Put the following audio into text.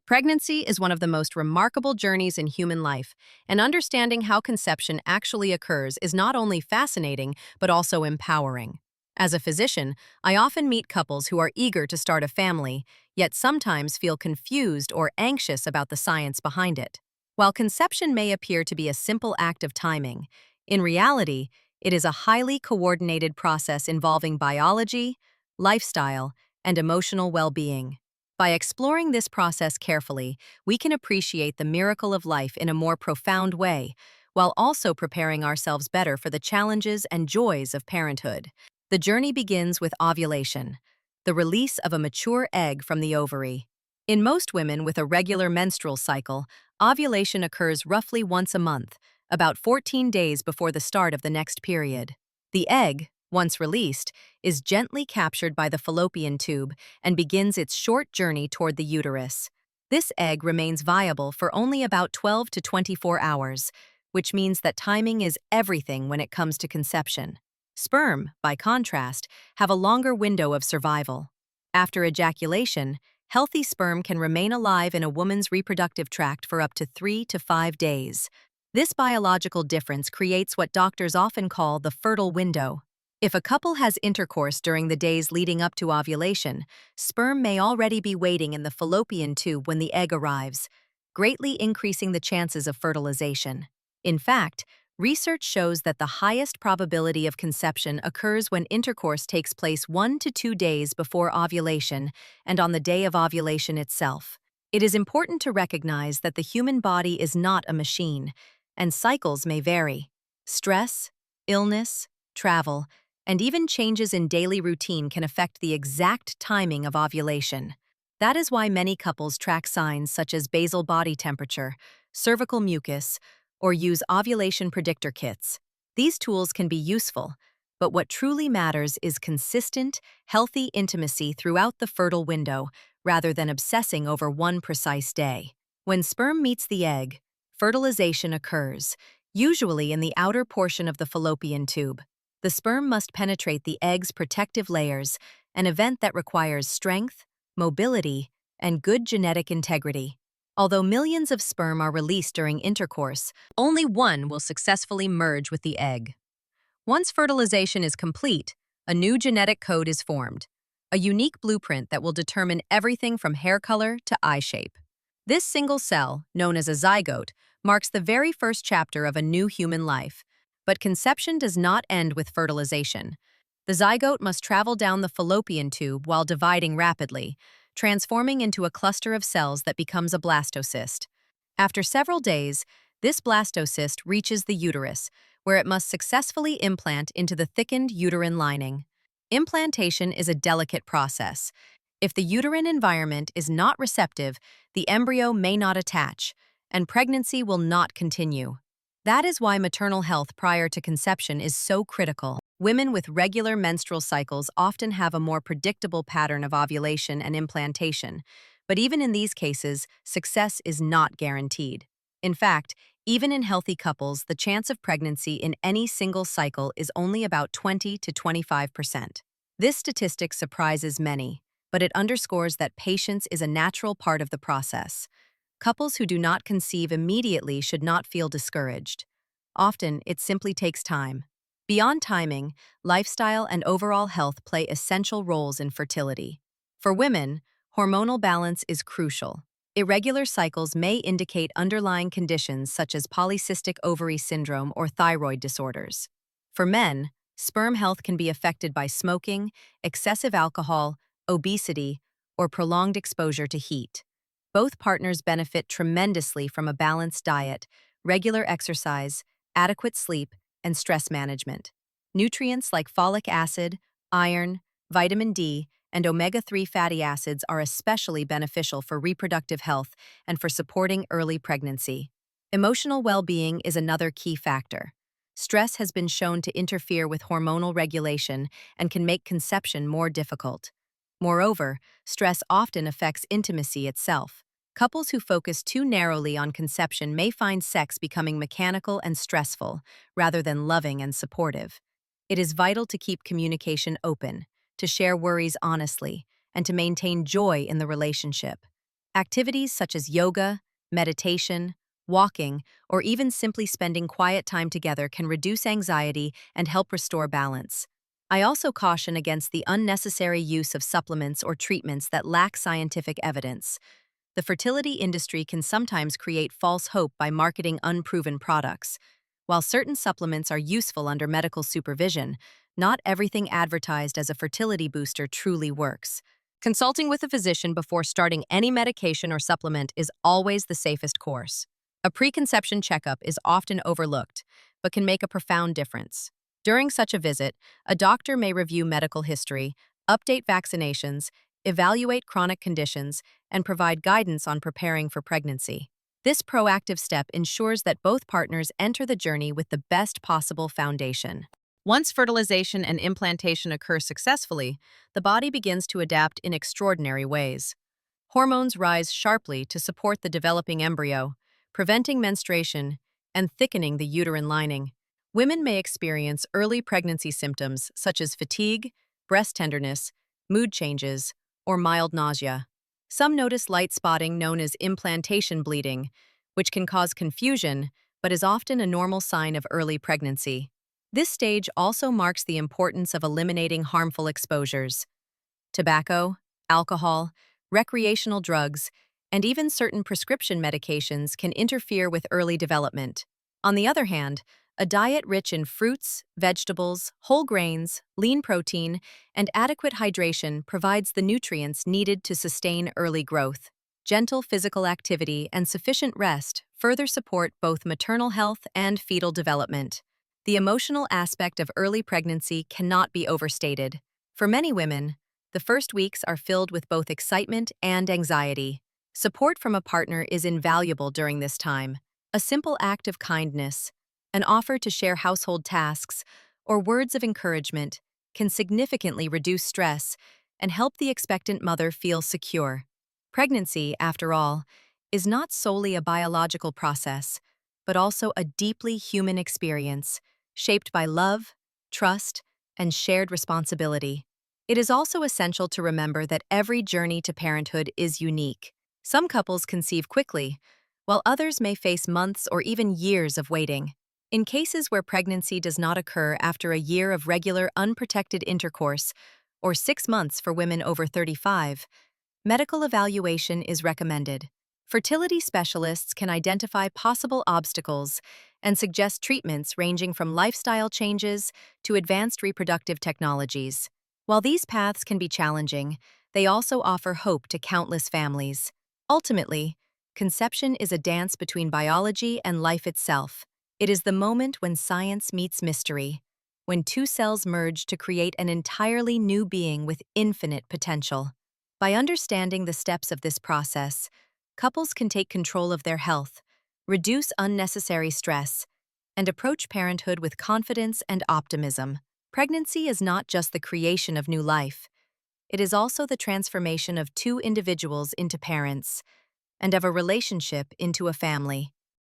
Pregnancy is one of the most remarkable journeys in human life, and understanding how conception actually occurs is not only fascinating, but also empowering. As a physician, I often meet couples who are eager to start a family, yet sometimes feel confused or anxious about the science behind it. While conception may appear to be a simple act of timing, in reality, it is a highly coordinated process involving biology, lifestyle, and emotional well-being. By exploring this process carefully, we can appreciate the miracle of life in a more profound way, while also preparing ourselves better for the challenges and joys of parenthood. The journey begins with ovulation, the release of a mature egg from the ovary. In most women with a regular menstrual cycle, ovulation occurs roughly once a month, about 14 days before the start of the next period. The egg, once released, is gently captured by the fallopian tube and begins its short journey toward the uterus. This egg remains viable for only about 12 to 24 hours, which means that timing is everything when it comes to conception. Sperm, by contrast, have a longer window of survival. After ejaculation, healthy sperm can remain alive in a woman's reproductive tract for up to 3 to 5 days. This biological difference creates what doctors often call the fertile window. If a couple has intercourse during the days leading up to ovulation, sperm may already be waiting in the fallopian tube when the egg arrives, greatly increasing the chances of fertilization. In fact, research shows that the highest probability of conception occurs when intercourse takes place 1 to 2 days before ovulation and on the day of ovulation itself. It is important to recognize that the human body is not a machine, and cycles may vary. Stress, illness, travel, and even changes in daily routine can affect the exact timing of ovulation. That is why many couples track signs such as basal body temperature, cervical mucus, or use ovulation predictor kits. These tools can be useful, but what truly matters is consistent, healthy intimacy throughout the fertile window, rather than obsessing over one precise day. When sperm meets the egg, fertilization occurs, usually in the outer portion of the fallopian tube. The sperm must penetrate the egg's protective layers, an event that requires strength, mobility, and good genetic integrity. Although millions of sperm are released during intercourse, only one will successfully merge with the egg. Once fertilization is complete, a new genetic code is formed, a unique blueprint that will determine everything from hair color to eye shape. This single cell, known as a zygote, marks the very first chapter of a new human life. But conception does not end with fertilization. The zygote must travel down the fallopian tube while dividing rapidly, transforming into a cluster of cells that becomes a blastocyst. After several days, this blastocyst reaches the uterus, where it must successfully implant into the thickened uterine lining. Implantation is a delicate process. If the uterine environment is not receptive, the embryo may not attach, and pregnancy will not continue. That is why maternal health prior to conception is so critical. Women with regular menstrual cycles often have a more predictable pattern of ovulation and implantation, but even in these cases, success is not guaranteed. In fact, even in healthy couples, the chance of pregnancy in any single cycle is only about 20 to 25%. This statistic surprises many, but it underscores that patience is a natural part of the process. Couples who do not conceive immediately should not feel discouraged. Often, it simply takes time. Beyond timing, lifestyle and overall health play essential roles in fertility. For women, hormonal balance is crucial. Irregular cycles may indicate underlying conditions such as polycystic ovary syndrome or thyroid disorders. For men, sperm health can be affected by smoking, excessive alcohol, obesity, or prolonged exposure to heat. Both partners benefit tremendously from a balanced diet, regular exercise, adequate sleep, and stress management. Nutrients like folic acid, iron, vitamin D, and omega-3 fatty acids are especially beneficial for reproductive health and for supporting early pregnancy. Emotional well-being is another key factor. Stress has been shown to interfere with hormonal regulation and can make conception more difficult. Moreover, stress often affects intimacy itself. Couples who focus too narrowly on conception may find sex becoming mechanical and stressful, rather than loving and supportive. It is vital to keep communication open, to share worries honestly, and to maintain joy in the relationship. Activities such as yoga, meditation, walking, or even simply spending quiet time together can reduce anxiety and help restore balance. I also caution against the unnecessary use of supplements or treatments that lack scientific evidence. The fertility industry can sometimes create false hope by marketing unproven products. While certain supplements are useful under medical supervision, not everything advertised as a fertility booster truly works. Consulting with a physician before starting any medication or supplement is always the safest course. A preconception checkup is often overlooked, but can make a profound difference. During such a visit, a doctor may review medical history, update vaccinations, evaluate chronic conditions, and provide guidance on preparing for pregnancy. This proactive step ensures that both partners enter the journey with the best possible foundation. Once fertilization and implantation occur successfully, the body begins to adapt in extraordinary ways. Hormones rise sharply to support the developing embryo, preventing menstruation and thickening the uterine lining. Women may experience early pregnancy symptoms such as fatigue, breast tenderness, mood changes, or mild nausea. Some notice light spotting known as implantation bleeding, which can cause confusion but is often a normal sign of early pregnancy. This stage also marks the importance of eliminating harmful exposures. Tobacco, alcohol, recreational drugs, and even certain prescription medications can interfere with early development. On the other hand, a diet rich in fruits, vegetables, whole grains, lean protein, and adequate hydration provides the nutrients needed to sustain early growth. Gentle physical activity and sufficient rest further support both maternal health and fetal development. The emotional aspect of early pregnancy cannot be overstated. For many women, the first weeks are filled with both excitement and anxiety. Support from a partner is invaluable during this time. A simple act of kindness, an offer to share household tasks, or words of encouragement can significantly reduce stress and help the expectant mother feel secure. Pregnancy, after all, is not solely a biological process, but also a deeply human experience, shaped by love, trust, and shared responsibility. It is also essential to remember that every journey to parenthood is unique. Some couples conceive quickly, while others may face months or even years of waiting. In cases where pregnancy does not occur after a year of regular unprotected intercourse, or 6 months for women over 35, medical evaluation is recommended. Fertility specialists can identify possible obstacles and suggest treatments ranging from lifestyle changes to advanced reproductive technologies. While these paths can be challenging, they also offer hope to countless families. Ultimately, conception is a dance between biology and life itself. It is the moment when science meets mystery, when two cells merge to create an entirely new being with infinite potential. By understanding the steps of this process, couples can take control of their health, reduce unnecessary stress, and approach parenthood with confidence and optimism. Pregnancy is not just the creation of new life. It is also the transformation of two individuals into parents, and of a relationship into a family.